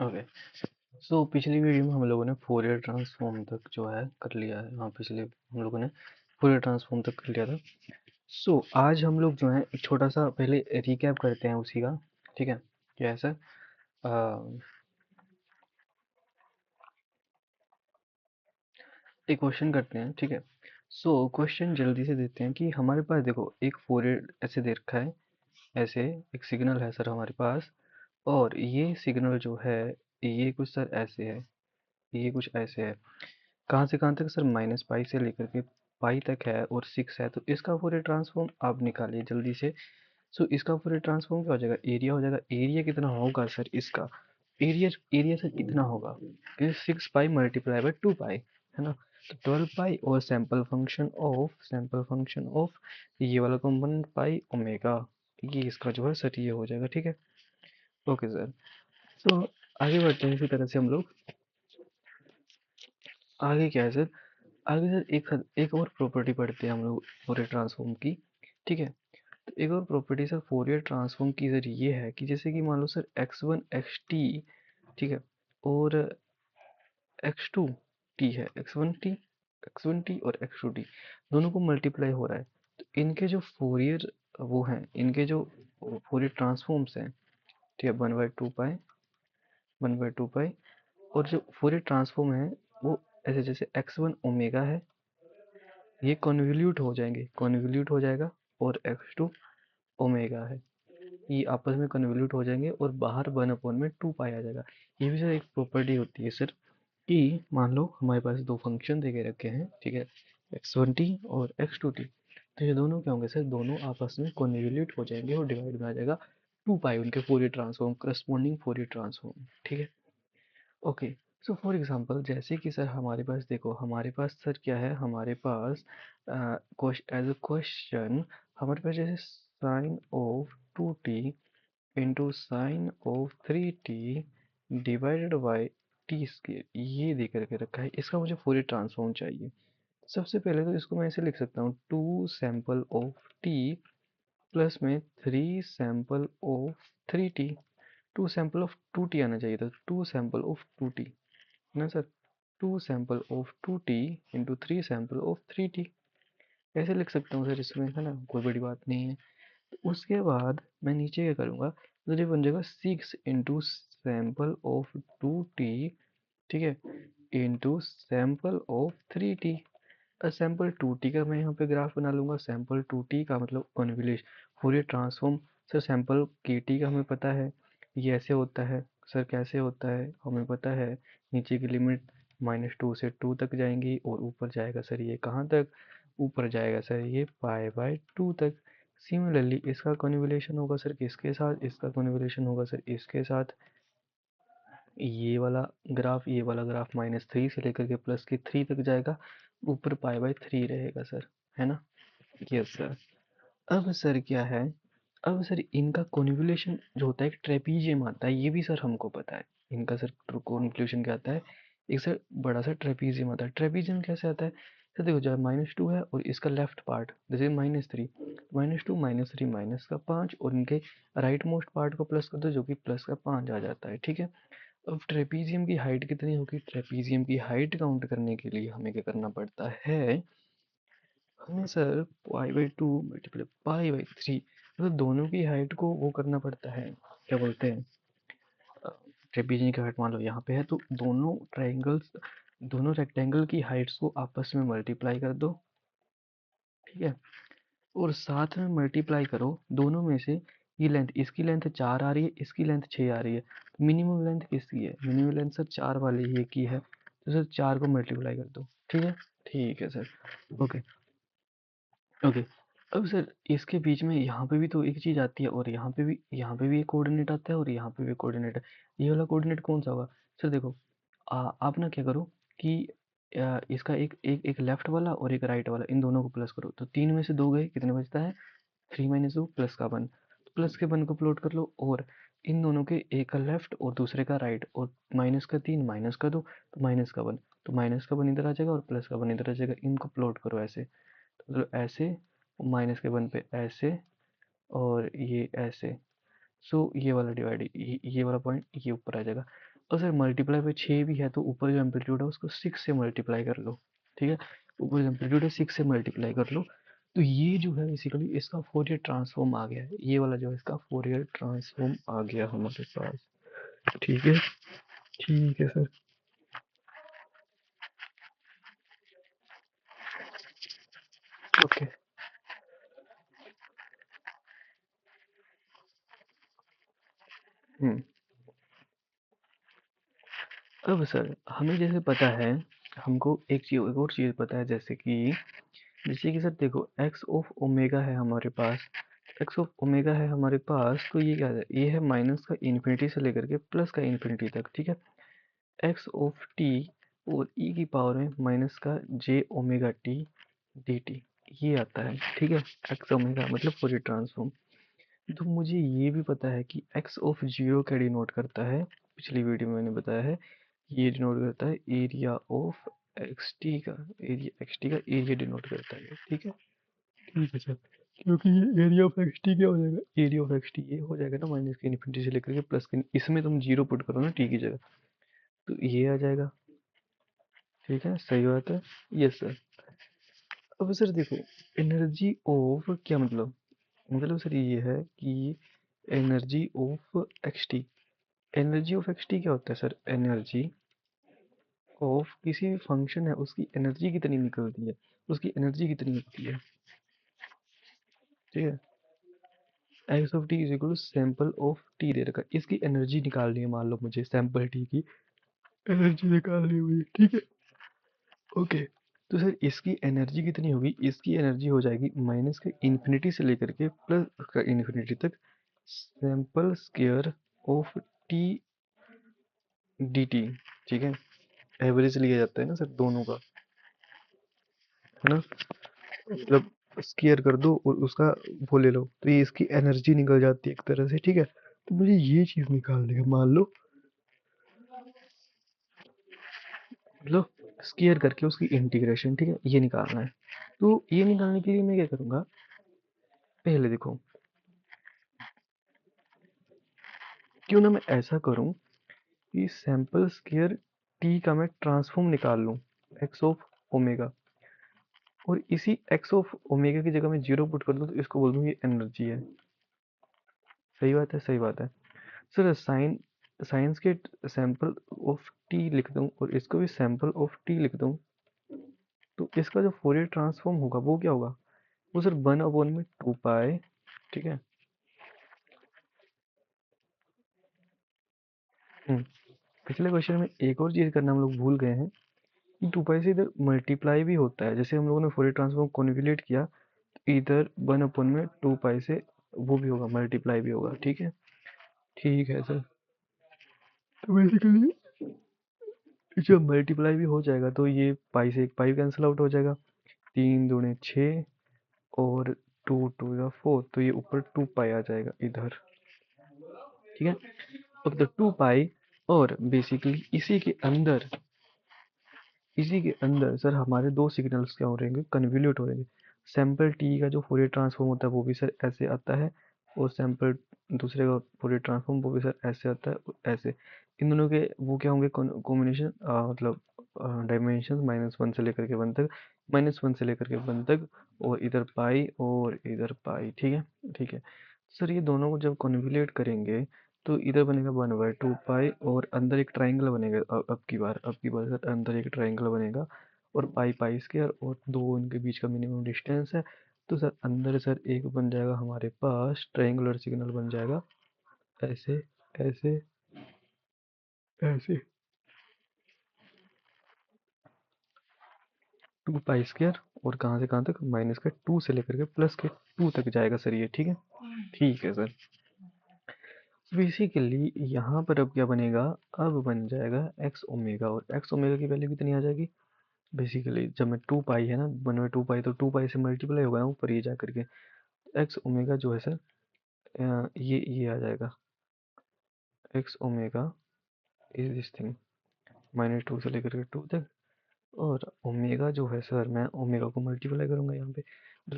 Okay. सो पिछली video में हम लोगों ने फोरियर ट्रांसफॉर्म तक जो है कर लिया है। हाँ, पिछले हम लोगों ने फोरियर ट्रांसफॉर्म तक कर लिया था। सो आज हम लोग जो है एक छोटा सा पहले रिकैप करते हैं उसी का। ठीक है, क्या है सर? एक क्वेश्चन करते हैं, ठीक है। सो क्वेश्चन जल्दी से देते हैं कि हमारे पास देखो एक फोरियर ऐसे दे रखा है, ऐसे एक सिग्नल है सर हमारे पास, और ये सिग्नल जो है ये कुछ सर ऐसे है, ये कुछ ऐसे है। कहाँ से कहाँ तक सर? माइनस पाई से लेकर के पाई तक है और 6 है। तो इसका फोरियर ट्रांसफॉर्म आप निकालिए जल्दी से। सो इसका फोरियर ट्रांसफॉर्म क्या हो जाएगा? एरिया हो जाएगा। एरिया कितना होगा सर इसका? एरिया एरिया सर इतना होगा कि 6 पाई मल्टीप्लाई बाई 2 पाई, है ना? तो 12 पाई और सैंपल फंक्शन ऑफ ये वाला कॉम्पोनेंट पाई ओमेगा, ये इसका जो है सर ये हो जाएगा। ठीक है, ओके सर। सो आगे बढ़ते हैं। इसी तरह से हम लोग आगे क्या है सर? आगे सर एक और प्रॉपर्टी पढ़ते हैं हम लोग फोरियर ट्रांसफॉर्म की। ठीक है, तो एक और प्रॉपर्टी सर फोरियर ट्रांसफॉर्म की सर ये है कि जैसे कि मान लो सर x1 xt, ठीक है, और x2 t है। x1 t और x2 t दोनों को मल्टीप्लाई हो रहा है। तो इनके जो फोरियर वो हैं, इनके जो फोरियर ट्रांसफॉर्म्स हैं, ठीक है, 1/2 पाई और जो फोरियर ट्रांसफॉर्म है वो ऐसे जैसे x1 ओमेगा है, ये कॉन्वोल्यूट हो जाएगा, और x2 ओमेगा है, ये आपस में कन्वोल्यूट हो जाएंगे और बाहर 1/2 पाई आ जाएगा। ये भी सर एक प्रॉपर्टी होती है सर कि मान लो हमारे पास दो फंक्शन दे के रखे हैं, ठीक है, x1t और x2t। तो ये दोनों क्या होंगे सर? दोनों आपस में कन्वोल्यूट हो जाएंगे और डिवाइड में आ जाएगा 2 पाई, उनके Fourier transform, corresponding Fourier transform. ठीक है, ओके। सो फॉर एग्जांपल जैसे कि सर हमारे पास देखो, हमारे पास सर क्या है? हमारे पास एज अ क्वेश्चन हमारे पास जैसे sine of 2t into sine of 3t divided by T square, ये दे करके रखा है। इसका मुझे फोरियर ट्रांसफॉर्म चाहिए। सबसे पहले तो इसको मैं ऐसे लिख सकता हूँ, 2 सैंपल ऑफ t प्लस में 3 sample of 3t। 2 sample of 2t आना चाहिए था, 2 सैंपल ऑफ 2t ना sir? 2 sample of 2t into 3 sample of 3t, ऐसे लिख सकता हूँ सर इसमें, है ना? कोई बड़ी बात नहीं है। उसके बाद मैं नीचे क्या करूँगा? तो ये बन जाएगा 6 इंटू सैंपल ऑफ 2t, ठीक है, into sample of 3t। Sample 2t का मैं यहाँ पे ग्राफ बना लूँगा। सैंपल 2t का मतलब convolution Fourier transform. Sir sample kt का हमें पता है, ये ऐसे होता है। सर कैसे होता है हमें पता है, नीचे की लिमिट -2 से 2 तक जाएंगी और ऊपर जाएगा सर ये कहाँ तक? ऊपर जाएगा सर ये π/2 तक। सिमिलरली इसका कन्वोल्यूशन होगा सर किसके साथ? इसका कन्वोल्यूशन होगा सर इसके साथ। ये वाला ग्राफ -3 से लेकर के +3 तक जाएगा, ऊपर π/3 रहेगा सर, है ना? Yes sir. अब सर क्या है? अब सर इनका कन्वोल्यूशन जो होता है एक ट्रेपीजियम आता है, ये भी सर हमको पता है। इनका सर कन्वोल्यूशन क्या आता है? एक सर बड़ा सा ट्रेपीजियम आता है। ट्रेपीजियम कैसे आता है? सर देखो, जब -2 है और इसका लेफ्ट पार्ट जैसे -3, -2 -3 माइनस का 5 और इनके राइट मोस्ट पार्ट को प्लस कर दो जो कि +5 आ जाता है। ठीक है, अब ट्रेपीजियम की हाइट कितनी होगी? ट्रेपीजियम की हाइट काउंट करने के लिए हमें क्या करना पड़ता है? हमें सर π/2 मल्टीप्लाई π/3, मतलब दोनों की हाइट को वो करना पड़ता है, क्या बोलते हैं, ट्रेपीजियम की हाइट मान लो यहाँ पे है, तो दोनों रेक्टेंगल की हाइट्स को आपस में मल्टीप्लाई कर दो, ठीक है, और साथ में मल्टीप्लाई करो दोनों में से। ये लेंथ, इसकी लेंथ 4 आ रही है, इसकी लेंथ 6 आ रही है, तो मिनिमम लेंथ किसकी है? मिनिमम लेंथ सर 4 वाले ही की है, तो सर 4 को मल्टीप्लाई कर दो। ठीक है, ठीक है सर, ओके ओके। अब सर इसके बीच में यहाँ पे भी तो एक चीज़ आती है, और यहाँ पे भी एक कोऑर्डिनेट आता है और यहाँ पे भी कोऑर्डिनेट है। ये वाला कोऑर्डिनेट कौन सा होगा? सर देखो, आप ना क्या करो कि इसका एक एक एक लेफ्ट वाला और एक राइट वाला, इन दोनों को प्लस करो, तो 3 में से 2 गए, कितने बचता है? 3 - 2 प्लस का 1, तो प्लस के 1 को प्लॉट कर लो, और इन दोनों के एक का लेफ्ट और दूसरे का राइट, और माइनस का 3 माइनस का 2, तो माइनस का 1, तो माइनस का 1 इधर आ जाएगा और प्लस का 1 इधर आ जाएगा। इनको प्लॉट करो ऐसे, तो मतलब ऐसे, माइनस के 1 पे ऐसे, और ये ऐसे। सो ये वाला डिवाइड, ये वाला पॉइंट ये ऊपर आ जाएगा। और सर मल्टीप्लाई बाई 6 भी है तो ऊपर जो एम्पलीट्यूड है उसको 6 से मल्टीप्लाई कर लो, ठीक है, ऊपर जो एम्पलीट्यूड है 6 से मल्टीप्लाई कर लो। तो ये जो है बेसिकली इसका फोरियर ट्रांसफॉर्म आ गया है, ये वाला जो है इसका फोरियर ट्रांसफॉर्म आ गया हमारे पास, ठीक है। ठीक है सर। ओके। अब सर हमें जैसे पता है, हमको एक और चीज़ पता है, जैसे कि सर देखो एक्स ऑफ ओमेगा है हमारे पास, एक्स ऑफ ओमेगा है हमारे पास, तो ये क्या है, ये है माइनस का इन्फिनिटी से लेकर के प्लस का इन्फिनिटी तक, ठीक है। एक्स ऑफ टी और ई की पावर में माइनस का जे ओमेगा टी डी टी, ये आता है, ठीक है। एक्स ओमेगा मतलब फोरियर ट्रांसफॉर्म। तो मुझे ये भी पता है कि एक्स ऑफ जीरो क्या डिनोट करता है, पिछली वीडियो में मैंने बताया है, ये डिनोट करता है एरिया ऑफ एक्स टी का, एरिया एक्स टी का एरिया डिनोट करता है, ठीक है। ठीक है सर, क्योंकि ये एरिया ऑफ एक्स टी क्या हो जाएगा, एरिया ऑफ एक्स टी ये हो जाएगा ना माइनस के इन्फिनिटी से लेकर के प्लस के, इसमें तुम जीरो पुट करो ना टी की जगह, तो ये आ जाएगा, ठीक है, सही बात है। Yes sir. अब सर देखो एनर्जी ऑफ क्या मतलब सर ये है कि energy of x T, energy of x T क्या होता है सर, एनर्जी ऑफ किसी भी फंक्शन है उसकी एनर्जी कितनी निकलती है, उसकी एनर्जी कितनी होती है, ठीक है। X of t is equal to sample of t दे रखा है, इसकी एनर्जी निकालनी है, मान लो मुझे सैंपल टी की एनर्जी निकालनी हुई, ठीक है। ओके। तो सर इसकी एनर्जी कितनी होगी, इसकी एनर्जी हो जाएगी माइनस के इन्फिनिटी से लेकर के प्लस का इन्फिनिटी तक sample square of T D T, ठीक है। एवरेज लिया जाता है ना सर दोनों का, है ना, मतलब स्क्वायर कर दो और उसका वो ले लो, तो ये इसकी एनर्जी निकल जाती है एक तरह से, ठीक है। तो मुझे ये चीज निकालनी है, मान लो मतलब स्क्वायर करके उसकी इंटीग्रेशन, ठीक है, ये निकालना है। तो ये निकालने के लिए मैं क्या करूंगा, पहले देखो क्यों ना मैं ऐसा करूं कि सैंपल स्क्वायर टी का मैं ट्रांसफॉर्म निकाल लूं एक्स ऑफ ओमेगा, और इसी एक्स ऑफ ओमेगा की जगह मैं जीरो पुट कर दूं तो इसको बोल दूं ये एनर्जी है, सही बात है, सही बात है। सर साइन साइंस के सैंपल ऑफ टी लिख दूं और इसको भी सैंपल ऑफ टी लिख दूं, तो इसका जो फोरियर ट्रांसफॉर्म होगा वो क्या होगा, वो सर 1/में 2 पाई, ठीक है। पिछले क्वेश्चन में एक और चीज करना हम लोग भूल गए हैं कि 2 पाई से इधर मल्टीप्लाई भी होता है, जैसे हम लोगों ने फोरियर ट्रांसफॉर्म कॉन्जुगेट किया, इधर 1/में 2 पाई से वो भी होगा, मल्टीप्लाई भी होगा, ठीक है। ठीक है सर। तो बेसिकली जब मल्टीप्लाई भी हो जाएगा तो ये पाई से एक पाई कैंसिल आउट हो जाएगा, 3 दूनी 6 और 2 2 4, तो ये ऊपर 2 पाई आ जाएगा इधर, ठीक है। अब तो 2 पाई और बेसिकली इसी के अंदर सर हमारे दो सिग्नल्स क्या हो रहेंगे, कन्वोल्यूट हो रहेंगे। सैंपल टी का जो फोरियर ट्रांसफॉर्म होता है वो भी सर ऐसे आता है, और सैंपल दूसरे का फोरियर ट्रांसफॉर्म वो भी सर ऐसे आता है, और ऐसे इन दोनों के वो क्या होंगे कॉम्बिनेशन, मतलब डायमेंशन -1 से लेकर के 1 तक, -1 से लेकर के 1 तक, और इधर पाई और इधर पाई, ठीक है। ठीक है सर, ये दोनों को जब कॉन्वोल्यूट करेंगे तो इधर बनेगा 1/2 पाई और अंदर एक ट्राइंगल बनेगा, अब की बार सर अंदर एक ट्राइंगल बनेगा, और पाई पाई स्क्वायर और दो उनके बीच का मिनिमम डिस्टेंस है, तो सर अंदर सर एक बन जाएगा हमारे पास ट्राइंगुलर सिग्नल बन जाएगा, ऐसे ऐसे ऐसे 2 पाई स्क्वायर, और कहाँ से कहाँ तक, माइनस के 2 से लेकर के प्लस के 2 तक जाएगा सर ये, ठीक है। ठीक है सर। बेसिकली यहाँ पर अब क्या बनेगा, अब बन जाएगा एक्स ओमेगा, और एक्स ओमेगा की वैल्यू कितनी आ जाएगी, बेसिकली जब मैं 2 पाई है ना, 1/2 पाई, तो 2 पाई से मल्टीप्लाई होगा ना ऊपर ये जा करके, एक्स ओमेगा जो है सर ये आ जाएगा, x omega is this thing -2 से लेकर के 2 तक, और ओमेगा जो है सर मैं ओमेगा को मल्टीप्लाई करूंगा यहाँ पे,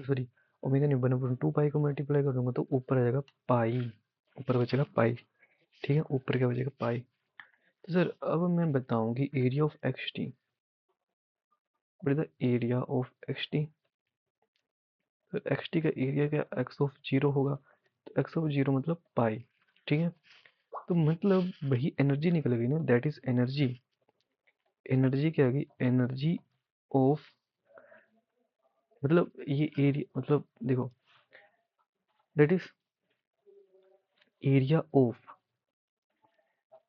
सॉरी ओमेगा नहीं, 1/2 पाई को मल्टीप्लाई करूंगा तो ऊपर आ जाएगा पाई, ऊपर बचेगा पाई, ठीक है, ऊपर क्या बचेगा पाई, तो सर अब मैं बताऊं कि area of x T, what is the area of x T. तो एक्स टी का एरिया क्या एक्स ऑफ जीरो होगा, तो एक्स ऑफ जीरो मतलब पाई, ठीक है। तो मतलब वही एनर्जी निकल गई ना, दैट इज एनर्जी। एनर्जी क्या आ गई, एनर्जी ऑफ, मतलब ये एरिया, मतलब देखो that is area of,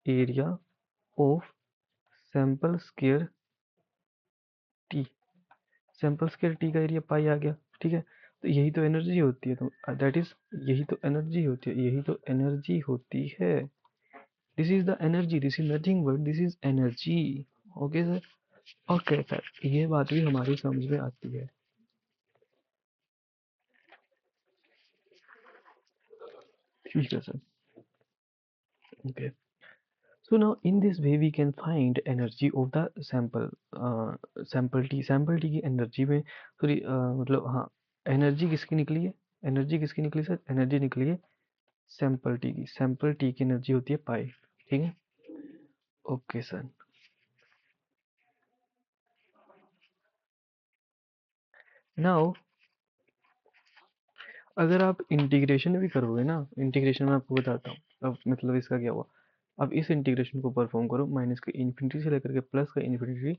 area of sample square T, sample square T का एरिया पाई आ गया, ठीक है। तो यही तो एनर्जी होती है, तो दैट इज, यही तो एनर्जी होती है, यही तो एनर्जी होती है। This is the energy, this is nothing but this is energy. Okay sir, okay sir, ये बात भी हमारी समझ में आती है। ठीक है sir, okay. So now in this way we can find energy of the sample, sample t की एनर्जी में, सॉरी मतलब हाँ, एनर्जी किसकी निकली है, एनर्जी किसकी निकली सर, एनर्जी निकली है सैंपल टी की, सैंपल टी की एनर्जी होती है पाई, ठीक है। ओके सर, नाउ अगर आप इंटीग्रेशन भी करोगे ना, इंटीग्रेशन में आपको बताता हूँ अब मतलब इसका क्या हुआ। अब इस इंटीग्रेशन को परफॉर्म करो, माइनस के इन्फिनिटी से लेकर के प्लस का infinity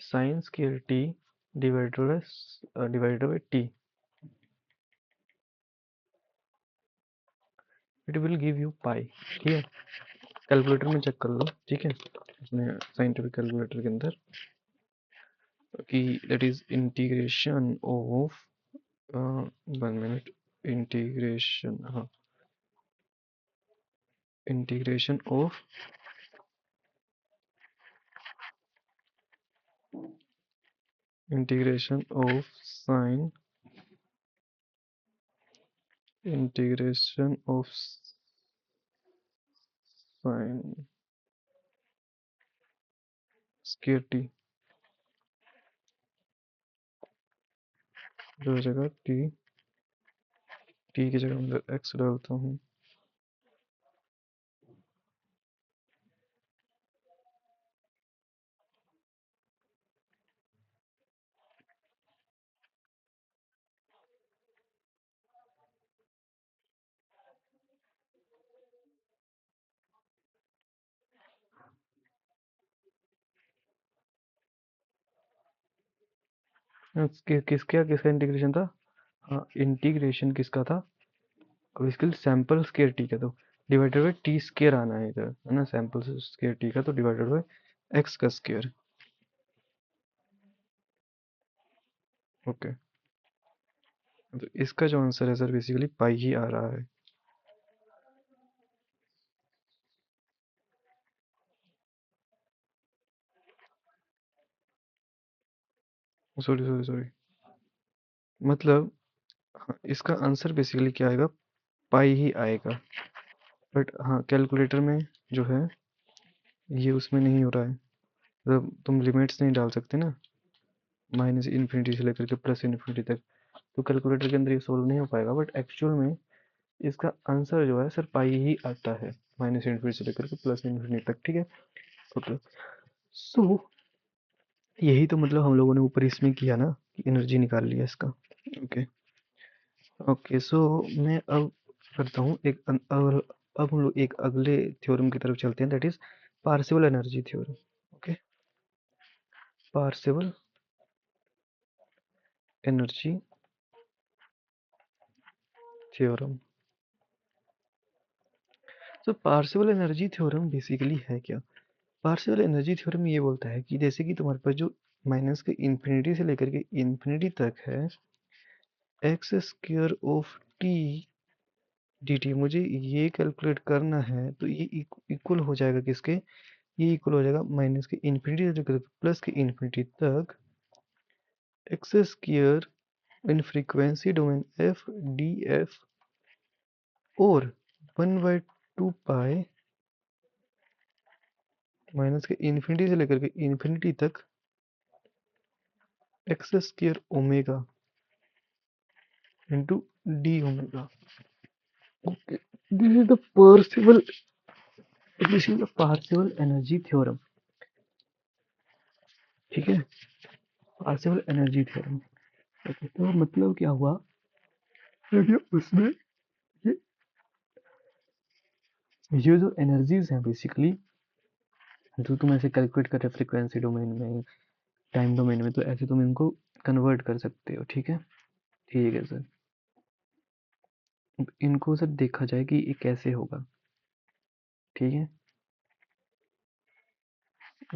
sine square t divided by t, it will give you pi, ठीक है। कैलकुलेटर में चेक कर लो, ठीक है, अपने साइंटिफिक कैलकुलेटर के अंदर, कि that is integration of, 1 minute, integration, हाँ, integration of, integration of sine, integration of sine square t, जो हो जाएगा टी, टी की जगह अंदर एक्स डालता हूँ, किसका किसका इंटीग्रेशन था, हाँ इंटीग्रेशन किसका था, अब इसके लिए सैंपल स्क्वायर टी का, तो डिवाइडेड बाय टी स्क्वायर आना है इधर, है ना, सैंपल स्क्वायर टी का तो डिवाइडेड बाय एक्स का स्क्वायर, ओके। तो इसका जो आंसर है सर बेसिकली पाई ही आ रहा है। सॉरी सॉरी सॉरी, मतलब हाँ, इसका आंसर बेसिकली क्या आएगा, पाई ही आएगा। बट हाँ कैलकुलेटर में जो है ये उसमें नहीं हो रहा है, मतलब तुम लिमिट्स नहीं डाल सकते ना, माइनस इन्फिनिटी से लेकर के प्लस इन्फिनिटी तक, तो कैलकुलेटर के अंदर ये सोल्व नहीं हो पाएगा। बट एक्चुअल में इसका आंसर जो है सर पाई ही आता है, माइनस इन्फिनिटी से लेकर के प्लस इन्फिनिटी तक, ठीक है। ओके, सो यही तो मतलब हम लोगों ने ऊपर इसमें किया ना, एनर्जी निकाल लिया इसका। ओके, ओके, सो मैं अब करता हूँ एक और, अब हम लोग एक अगले थ्योरम की तरफ चलते हैं, that is Parseval energy theorem. Okay, Parseval energy theorem. तो पार्शिवल एनर्जी थ्योरम बेसिकली है क्या, पार्शिवल एनर्जी थ्योरम ये बोलता है कि जैसे कि तुम्हारे पास जो माइनस के इन्फिनिटी से लेकर के इन्फिनिटी तक है, x square of T D T, मुझे ये कैलकुलेट करना है, तो ये इक्वल हो जाएगा किसके, ये इक्वल हो जाएगा माइनस के इन्फिनिटी से लेकर प्लस के इन्फिनिटी तक X square in frequency domain F D F, और 1/2 पाई माइनस के इन्फिनिटी से लेकर के इन्फिनिटी तक X square omega into D omega. Okay, this is the Parseval this is partial energy theorem, ठीक है, पार्शियल एनर्जी थ्योरम। तो मतलब क्या हुआ, उसमें ये जो एनर्जीज हैं बेसिकली, जो तुम ऐसे कैलकुलेट कर रहे हो फ्रीक्वेंसी डोमेन में, टाइम डोमेन में, तो ऐसे तुम इनको कन्वर्ट कर सकते हो, ठीक है। ठीक है सर, इनको सर देखा जाए कि ये कैसे होगा, ठीक है।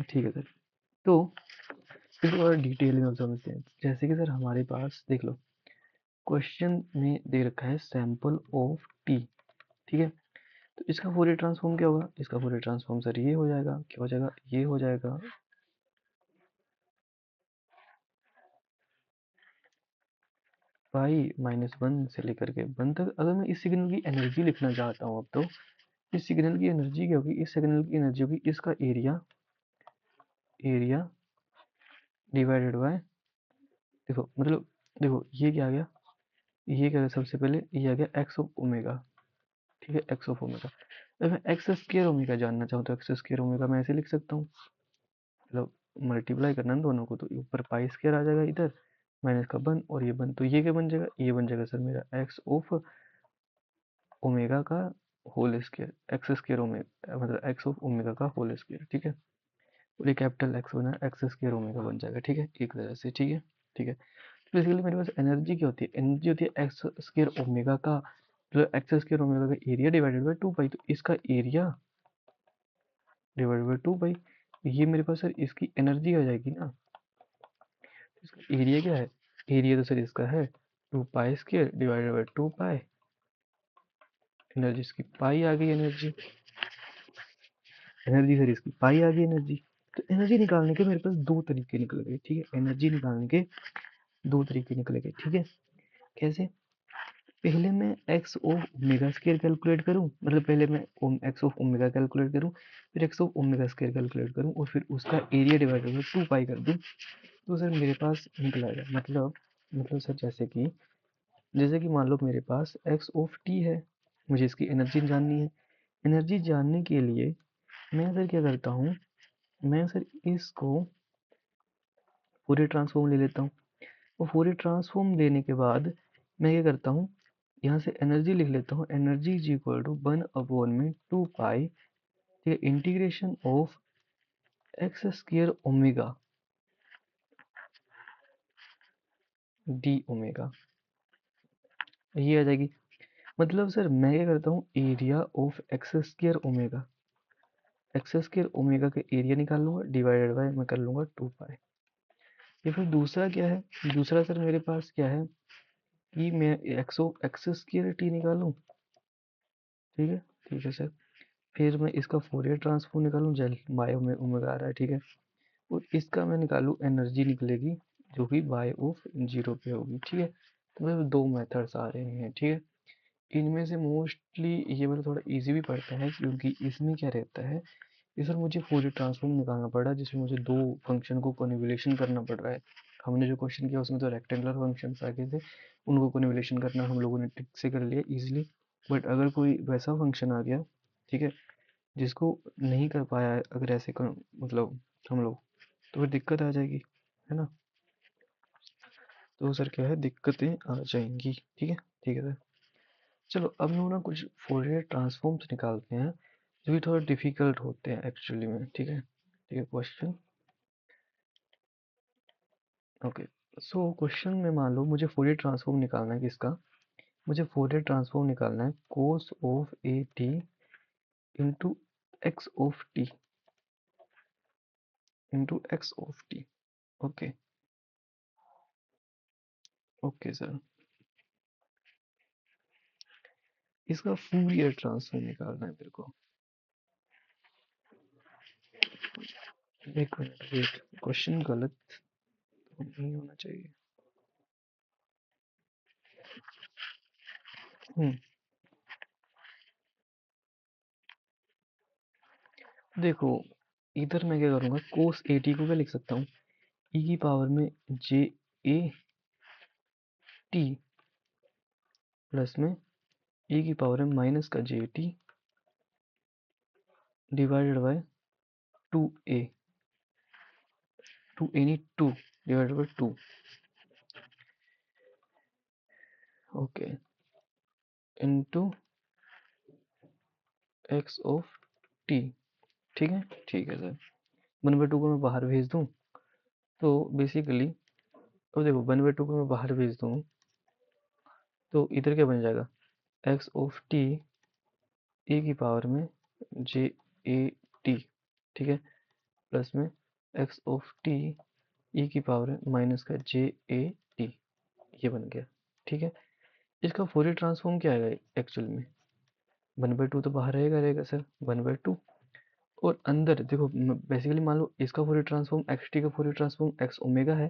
ठीक है सर, तो इसको और डिटेल में समझते हैं। जैसे कि सर हमारे पास देख लो, क्वेश्चन में दे रखा है सैंपल ऑफ टी, ठीक है। तो इसका फोरियर ट्रांसफॉर्म क्या होगा, इसका फोरियर ट्रांसफॉर्म सर ये हो जाएगा, क्या हो जाएगा, ये हो जाएगा पाई-1 से लेकर के 1 तक। अगर मैं इस सिग्नल की एनर्जी लिखना चाहता हूँ अब, तो इस सिग्नल की एनर्जी क्या होगी, इस सिग्नल की एनर्जी होगी इसका एरिया, एरिया डिवाइडेड बाय, देखो मतलब, देखो ये क्या आ गया, ये क्या आ गया, सबसे पहले ये आ गया एक्स ऑफ ओमेगा, ठीक है, एक्स ऑफ ओमेगा। अगर मैं एक्स स्क्वायर ओमेगा जानना चाहूँ तो एक्स स्क्वायर ओमेगा मैं ऐसे लिख सकता हूँ, मतलब मल्टीप्लाई करना है दोनों को, तो ऊपर पाई स्क्वायर आ जाएगा इधर, माइनस का 1 और ये 1, तो ये क्या बन जाएगा, ये बन जाएगा सर मेरा एक्स ऑफ ओमेगा का whole square, X square omega मतलब एक्स ऑफ ओमेगा का होल स्क्वायर, ठीक है। और ये कैपिटल एक्स बना, एक्स स्क्वायर ओमेगा बन जाएगा, ठीक है, एक तरह से, ठीक है। ठीक है, तो बेसिकली मेरे पास एनर्जी क्या होती है, एनर्जी होती है एक्स स्क्वायर ओमेगा का, मतलब एक्स स्क्वायर ओमेगा का एरिया डिवाइडेड बाय 2 पाई, तो इसका एरिया डिवाइडेड बाय 2 पाई, ये मेरे पास सर इसकी एनर्जी आ जाएगी ना। इसका एरिया क्या है, एरिया तो सर इसका है 2 pi square divided by 2 pi, energy इसकी पाई आ गई, एनर्जी, एनर्जी सर इसकी पाई आ गई एनर्जी। तो एनर्जी निकालने के मेरे पास दो तरीके निकल गए, ठीक है, एनर्जी निकालने के दो तरीके निकल गए, ठीक है। कैसे, पहले मैं x of omega square calculate करूं, मतलब पहले मैं एक्स ऑफ ओमेगा कैलकुलेट करूं, फिर x of omega square calculate करूं, और फिर उसका एरिया डिवाइड बाय 2 पाई कर दूं, तो सर मेरे पास निकल आएगा, मतलब सर जैसे कि मान लो मेरे पास एक्स ऑफ टी है, मुझे इसकी एनर्जी जाननी है। एनर्जी जानने के लिए मैं सर क्या करता हूँ, मैं सर इसको फूरियर ट्रांसफॉर्म ले लेता हूँ, और फूरियर ट्रांसफॉर्म लेने के बाद मैं क्या करता हूँ, यहाँ से एनर्जी लिख लेता हूँ, एनर्जी इज इक्वल टू 1/2 पाई, ठीक है, integration of x square omega D omega, ये आ जाएगी। मतलब सर मैं क्या करता हूँ, area of x square omega, x square omega के एरिया निकाल लूंगा, डिवाइडेड बाय मैं कर लूंगा 2 पाई। या फिर दूसरा क्या है, दूसरा सर मेरे पास क्या है कि मैं एक्स स्क्वायर टी निकालूं, ठीक है, ठीक है सर, फिर मैं इसका फोरियर ट्रांसफॉर्म निकालूं, जेल बाय ओमेगा आ रहा है, ठीक है, और इसका मैं निकालूं, एनर्जी निकलेगी जो कि बाय ऑफ जीरो पे होगी, ठीक है। तो मेरे दो मेथड्स आ रहे हैं, ठीक है। इनमें से मोस्टली ये वाला थोड़ा इजी भी पड़ता है, क्योंकि इसमें क्या रहता है, ये सर मुझे फोरियर ट्रांसफॉर्म निकालना पड़ रहा है, जिसमें मुझे दो फंक्शन को कन्वोल्यूशन करना पड़ रहा है। हमने जो क्वेश्चन किया उसमें तो रेक्टेंगुलर फंक्शंस आ गए थे, उनको कन्वोल्यूशन करना हम लोगों ने ट्रिक से कर लिया इजीली। बट अगर कोई वैसा फंक्शन आ गया, ठीक है, जिसको नहीं कर पाया अगर ऐसे मतलब हम लोग, तो फिर दिक्कत आ जाएगी, है ना। तो सर क्या है, दिक्कतें आ जाएंगी, ठीक है, ठीक है सर। चलो अब हम लोग ना कुछ फोरियर ट्रांसफॉर्म्स निकालते हैं, जो भी थोड़ा डिफिकल्ट होते हैं एक्चुअली में, ठीक है, ठीक है। क्वेश्चन, ओके, सो क्वेश्चन में मान लो मुझे फोरियर ट्रांसफॉर्म निकालना है, किसका, मुझे फोरियर ट्रांसफॉर्म निकालना है cos of A T into X of T, into X of T, okay, okay sir. इसका फूरियर ट्रांसफॉर्म निकालना है मेरे को, एक मिनट वेट, क्वेश्चन गलत तो नहीं होना चाहिए। हम्म, देखो इधर मैं क्या करूँगा, कोस ए टी को क्या लिख सकता हूँ, ई की पावर में जे ए टी प्लस में ई की पावर में माइनस का जे T divided bye 2a, 2a नहीं 2 divided by 2, okay, into x of t। ठीक है, ठीक है सर। 1/2 को मैं बाहर भेज दूं तो बेसिकली, अब देखो 1/2 को मैं बाहर भेज दूं तो इधर क्या बन जाएगा, x ऑफ t e की पावर में j a t, ठीक है, प्लस में x ऑफ t e की पावर में माइनस का j a t, ये बन गया। ठीक है, इसका फोरियर ट्रांसफॉर्म क्या आएगा एक्चुअल में, 1/2 तो बाहर रहेगा रहेगा सर 1/2, और अंदर देखो बेसिकली मान लो इसका फोरियर ट्रांसफॉर्म एक्स टी का फोरियर ट्रांसफॉर्म एक्स ओमेगा है,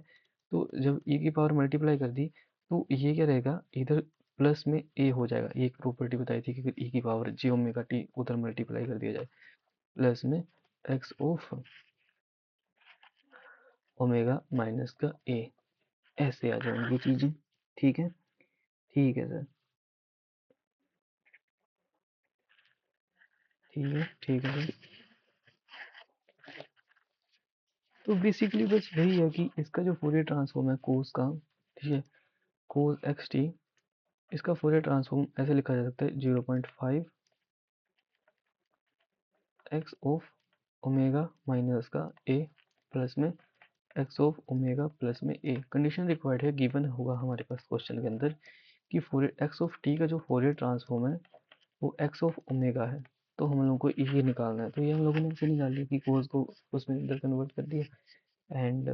तो जब e की पावर मल्टीप्लाई कर दी तो ये क्या रहेगा, इधर प्लस में a हो जाएगा। ये एक प्रॉपर्टी बताई थी कि अगर e की पावर j ओमेगा टी उधर मल्टीप्लाई कर दिया जाए, प्लस में x ऑफ ओमेगा माइनस का a, ऐसे आ जाएंगी चीजें। ठीक है, ठीक है सर, ठीक है, ठीक है सर। तो बेसिकली बस वही है कि इसका जो फोरियर ट्रांसफॉर्म है कोस का, ठीक है, कोस एक्स टी, इसका फोरियर ट्रांसफॉर्म ऐसे लिखा जा सकता है 0.5 एक्स ऑफ ओमेगा माइनस का ए, प्लस में एक्स ऑफ ओमेगा प्लस में ए। कंडीशन रिक्वायर्ड है, गिवन होगा हमारे पास क्वेश्चन के अंदर कि फोरियर एक्स ऑफ टी का जो फोरियर ट्रांसफॉर्म है वो एक्स ऑफ ओमेगा है, तो हम लोगों को ये निकालना है। तो ये हम लोगों ने ऐसे निकाल लिया कि कोस को उसमें इधर कन्वर्ट कर दिया एंड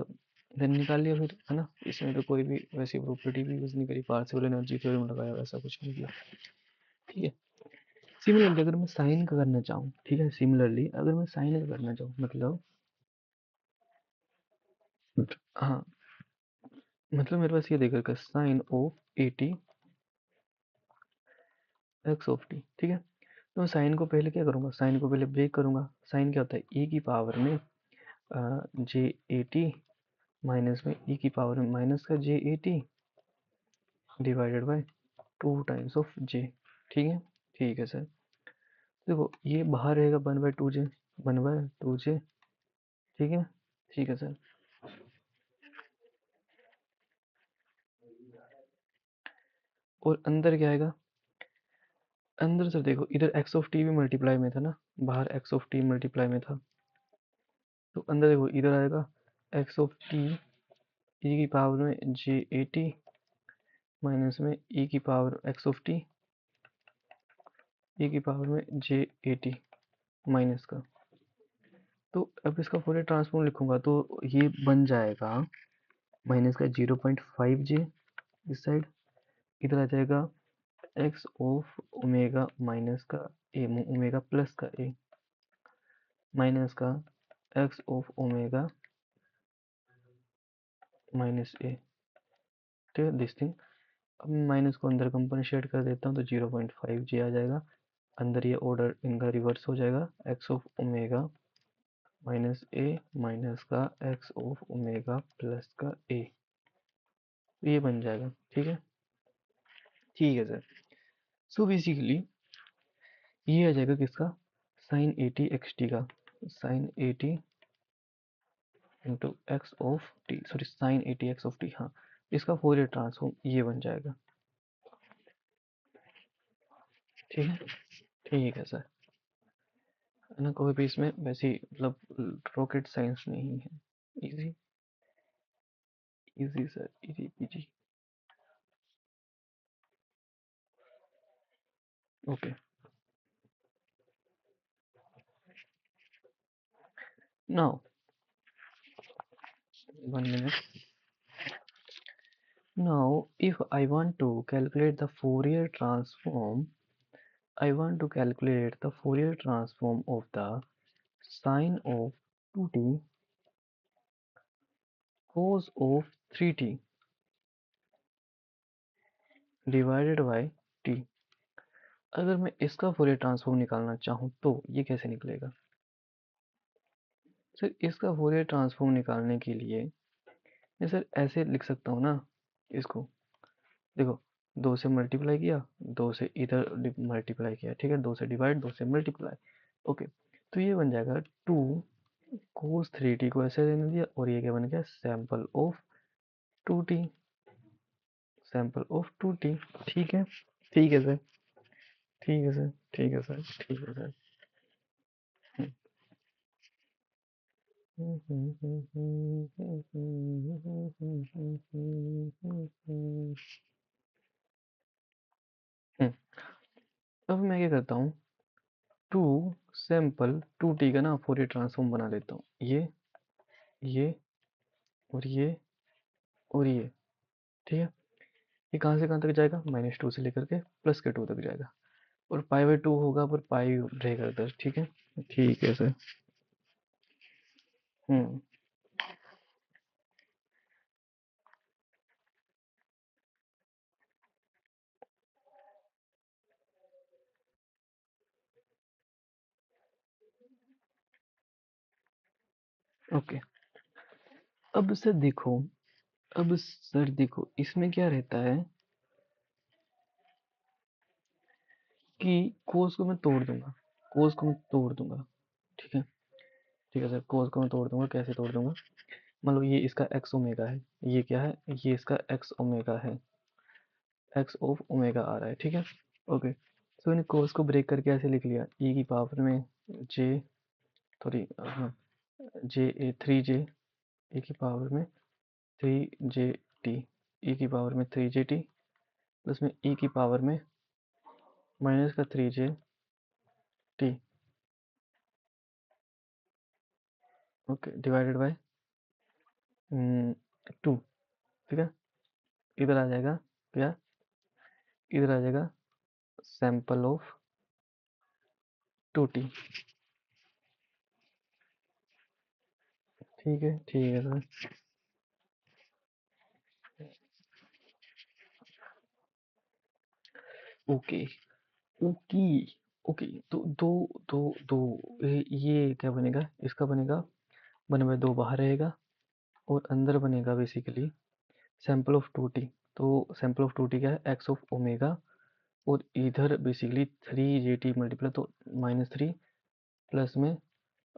देन निकाल लिया फिर, है ना। इसमें तो कोई भी वैसी प्रॉपर्टी भी यूज नहीं करी, पार्शियल एनर्जी थ्योरम लगाया, वैसा कुछ नहीं किया। ठीक है, सिमिलरली अगर मैं साइन का करना चाहूँ, ठीक है, सिमिलरली अगर मैं साइन का करना चाहूँ मतलब, हाँ, मतलब मेरे पास ये देख रखा sine of 80 X of T, ठीक है। तो मैं साइन को पहले क्या करूँगा, साइन को पहले ब्रेक करूँगा। साइन क्या होता है, e की पावर में जे ए टी माइनस में e की पावर में माइनस का J A T divided by 2 times of J. ठीक है, ठीक है सर। देखो ये बाहर रहेगा 1/2 जे, 1/2 जे, ठीक है, ठीक है सर। और अंदर क्या आएगा, अंदर सर देखो इधर एक्स ऑफ टी भी मल्टीप्लाई में था ना, बाहर एक्स ऑफ टी मल्टीप्लाई में था, तो अंदर देखो इधर आएगा एक्स ऑफ टी ई की पावर में जे ए टी माइनस में ई की power x of T E की पावर में जे ए टी माइनस का। तो अब इसका फोरियर ट्रांसफॉर्म लिखूंगा तो ये बन जाएगा माइनस का 0.5 जे इस साइड, इधर आ जाएगा एक्स ऑफ ओमेगा माइनस का ए, ओमेगा प्लस का ए माइनस का एक्स ऑफ ओमेगा माइनस ए, ठीक है, दिस थिंग। अब माइनस को अंदर कंपनसेट कर देता हूँ तो 0.5 जे आ जाएगा। अंदर ये ऑर्डर इनका रिवर्स हो जाएगा, x of omega minus A minus का एक्स ऑफ ओमेगा प्लस का ए, ये बन जाएगा। ठीक है, ठीक है सर। सो बेसिकली ये आ जाएगा किसका, साइन 80 एक्स टी का, sine 80 into X of T, sorry sine 80 X of T, हाँ, इसका फोरियर ट्रांसफॉर्म ये बन जाएगा। ठीक है, ठीक है सर, है ना। कोई भी इसमें वैसी मतलब रॉकेट साइंस नहीं है, easy, easy sir, easy PG. Okay, now 1 minute. Now if I want to calculate the Fourier transform, I want to calculate the Fourier transform of the sine of 2t cos of 3t divided by t। अगर मैं इसका Fourier transform निकालना चाहूँ तो ये कैसे निकलेगा sir, इसका फोरियर ट्रांसफॉर्म निकालने के लिए मैं सर ऐसे लिख सकता हूँ ना इसको, देखो 2 से मल्टीप्लाई किया, 2 से इधर मल्टीप्लाई किया, ठीक है, 2 से डिवाइड, 2 से मल्टीप्लाई, ओके। तो ये बन जाएगा 2 cos 3t को ऐसे रहने दिया और ये क्या बन गया sample of 2t, sample of 2t। ठीक है, ठीक है सर, ठीक है सर, ठीक है सर, ठीक है सर। अब मैं क्या करता हूँ, 2 सैंपल 2t का ना फोरियर ट्रांसफॉर्म बना लेता हूँ। ये और ये और ये। ठीक है, ये कहाँ से कहाँ तक जाएगा, -2 से लेकर के +2 तक जाएगा और π/2 होगा पर पाई रहेगा इधर। ठीक है, ठीक है सर। ओके, अब सर देखो, अब सर देखो इसमें क्या रहता है कि कोस को मैं तोड़ दूंगा, कोस को मैं तोड़ दूंगा। ठीक है, ठीक है सर, कोस को मैं तोड़ दूंगा। कैसे तोड़ दूंगा, मान लो ये इसका एक्स ओमेगा है, ये क्या है, ये इसका एक्स ओमेगा है, एक्स ऑफ ओमेगा आ रहा है। ठीक है, ओके। सो मैंने कोस को ब्रेक करके ऐसे लिख लिया, ई की पावर में जे, सॉरी हाँ, जे ए 3j, ई की पावर में 3j t, ई की पावर में 3j t प्लस में ई की पावर में माइनस का 3j t। Okay, divided by 2। ठीक है, इधर आ जाएगा क्या, इधर आ जाएगा सैंपल ऑफ 2t। ठीक है, ठीक है सर। Okay, okay, okay. तो दो दो दो ये क्या बनेगा, इसका बनेगा 1/2 बाहर रहेगा और अंदर बनेगा बेसिकली सैंपल ऑफ 2t। तो सैंपल ऑफ 2t क्या है, एक्स ऑफ ओमेगा, और इधर बेसिकली 3j t मल्टीप्लाई, तो -3 प्लस में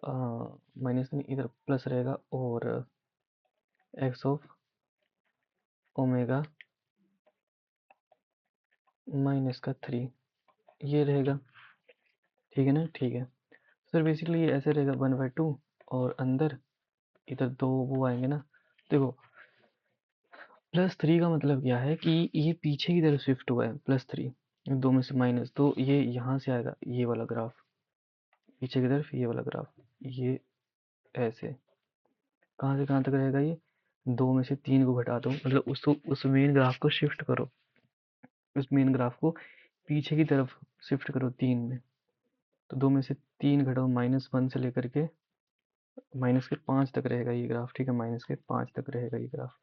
माइनस में इधर प्लस रहेगा और एक्स ऑफ ओमेगा -3 ये रहेगा। ठीक है ना, ठीक है सर। बेसिकली ये ऐसे रहेगा 1/2 और अंदर इधर 2 वो आएंगे ना। देखो +3 का मतलब क्या है कि ये पीछे की तरफ शिफ्ट हुआ है, +3 दो में से माइनस, तो ये यहाँ से आएगा ये वाला ग्राफ, पीछे की तरफ ये वाला ग्राफ, ये ऐसे कहाँ से कहाँ तक रहेगा, ये 2 में से 3 को घटा दो, मतलब उस मेन ग्राफ को शिफ्ट करो, उस मेन ग्राफ को पीछे की तरफ शिफ्ट करो 3 में। तो 2 में से 3 घटाओ, -1 से लेकर के -5 तक रहेगा ये ग्राफ। ठीक है, -5 तक रहेगा ये ग्राफ।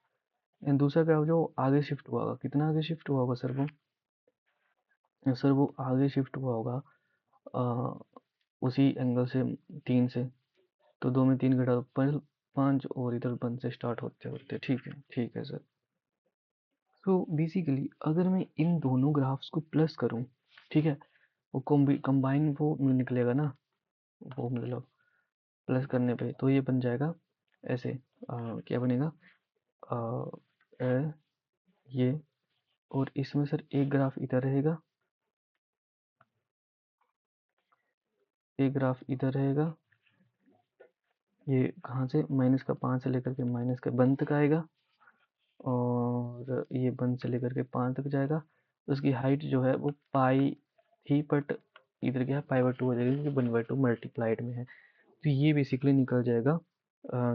एंड दूसरा ग्राफ जो आगे शिफ्ट हुआ होगा, कितना आगे शिफ्ट हुआ होगा सर वो, सर वो आगे शिफ्ट हुआ होगा उसी एंगल से 3 से। तो 2 में 3 घटाओ 5 और इधर 1 से स्टार्ट होते होते। ठीक है सर। तो बेसिकली अगर मैं इन दोनों ग्राफ्स को प्लस करूं, ठीक है, वो कंबाइन वो निकलेगा ना, वो मतलब प्लस करने पे तो ये बन जाएगा ऐसे, क्या बनेगा, ये, और इसमें सर एक ग्राफ इधर रहेगा, एक ग्राफ इधर रहेगा, ये कहाँ से -5 से लेकर के -1 तक आएगा और ये 1 से लेकर के 5 तक जाएगा। उसकी हाइट जो है वो पाई थी, बट इधर क्या है π/2 हो जाएगी क्योंकि 1/2 मल्टीप्लाइड में है। तो ये बेसिकली निकल जाएगा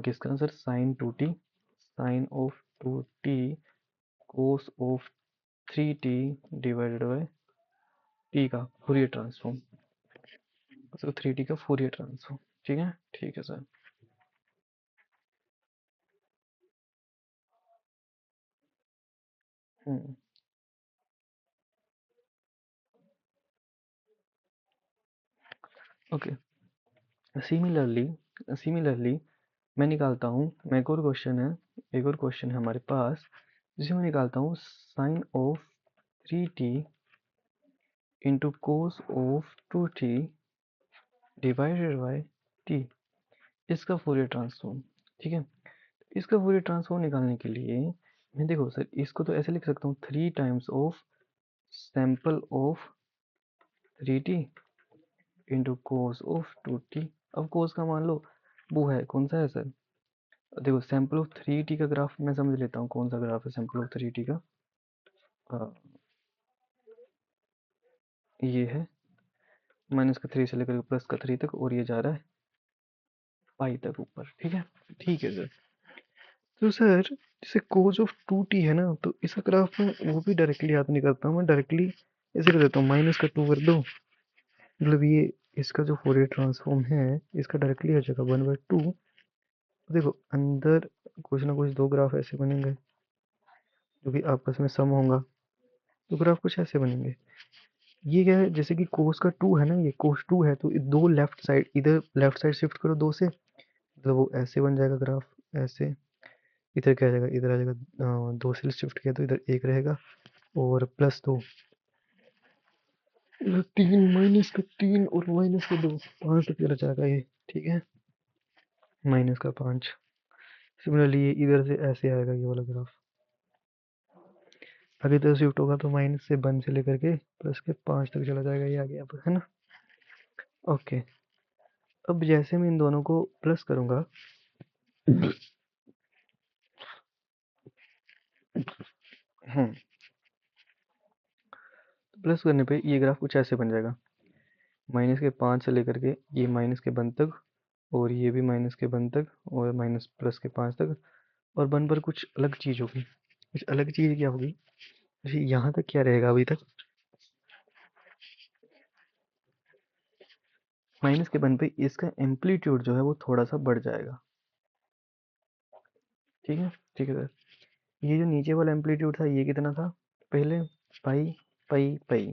किसका answer, sine of 2t cos of 3t divided by t का फूरियर ट्रांसफॉर्म, तो 3t का फूरियर ट्रांसफॉर्म। ठीक है सर। ओके, सिमिलरली सिमिलरली मैं निकालता हूँ, मैं एक और क्वेश्चन है, एक और क्वेश्चन है हमारे पास, जिसे मैं निकालता हूँ sine of 3t into cos of 2t divided by T, इसका फोरियर ट्रांसफॉर्म। ठीक है, इसका फोरियर ट्रांसफॉर्म निकालने के लिए मैं, देखो सर, इसको तो ऐसे लिख सकता हूँ, 3 times of sample of 3t into cos of 2t। अब कोस का मान लो वो है, कौन सा है सर, देखो सैंपल ऑफ 3t का ग्राफ मैं समझ लेता हूँ, कौन सा ग्राफ है सैंपल ऑफ 3t का, ये है माइनस का 3 से लेकर प्लस का 3 तक, और ये जा रहा है पाई तक ऊपर। ठीक है सर। तो सर जैसे कोस ऑफ 2t है ना, तो इस ग्राफ में वो भी डायरेक्टली याद नहीं करता हूँ मैं, डायरेक्टली ऐसे कर देता हूँ, माइनस का 2 कर दो, मतलब ये इसका जो फोरियर ट्रांसफॉर्म है इसका डायरेक्टली आ जाएगा 1/2। देखो अंदर कुछ ना कुछ दो ग्राफ ऐसे बनेंगे जो कि आपस में सम होगा, तो ग्राफ कुछ ऐसे बनेंगे। ये क्या है, जैसे कि कोस का 2 है ना, ये कोस 2 है, तो दो लेफ्ट साइड, इधर लेफ्ट साइड शिफ्ट करो 2 से, मतलब वो ऐसे बन जाएगा ग्राफ, ऐसे। इधर क्या आ जाएगा, इधर आ जाएगा 2 से शिफ्ट किया तो इधर 1 रहेगा, और +2, इधर 3, माइनस का 3 और माइनस का 2, 5 तक चला जाएगा ये। ठीक है, माइनस का 5। सिमिलरली ये इधर से ऐसे आएगा ये वाला ग्राफ, अगर इधर शिफ्ट होगा तो माइनस से 1 से लेकर के प्लस के 5 तक चला जाएगा, ये आगे अब, है ना। ओके, अब जैसे मैं इन दोनों को प्लस करूंगा, हम्म, प्लस करने पे ये ग्राफ कुछ ऐसे बन जाएगा, माइनस के 5 से लेकर के ये माइनस के 1 तक, और ये भी माइनस के 1 तक, और माइनस प्लस के 5 तक, और 1 पर कुछ अलग चीज होगी। कुछ अलग चीज क्या होगी, जैसे यहाँ तक क्या रहेगा अभी तक, माइनस के 1 पे इसका एम्पलीट्यूड जो है वो थोड़ा सा बढ़ जाएगा। ठीक है सर। ये जो नीचे वाला एम्पलीट्यूड था ये कितना था पहले, पाई पाई पाई,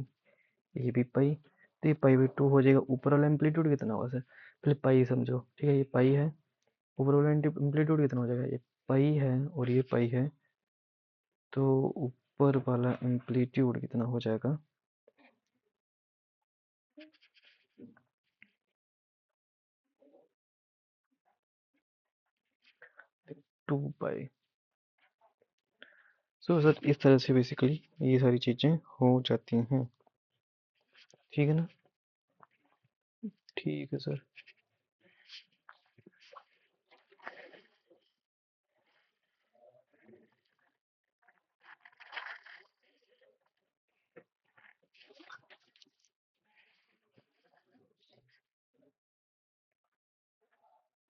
ये भी पाई, तो ये पाई/2 हो जाएगा। ऊपर वाला एम्पलीट्यूड कितना होगा सर, पहले पाई समझो, ठीक है, ये पाई है, ऊपर वाला एम्पलीट्यूड कितना हो जाएगा, ये पाई है और ये पाई है, तो ऊपर वाला एम्पलीट्यूड कितना हो जाएगा, 2 पाई। सो सर इस तरह से बेसिकली ये सारी चीजें हो जाती हैं। ठीक है ना, ठीक है सर।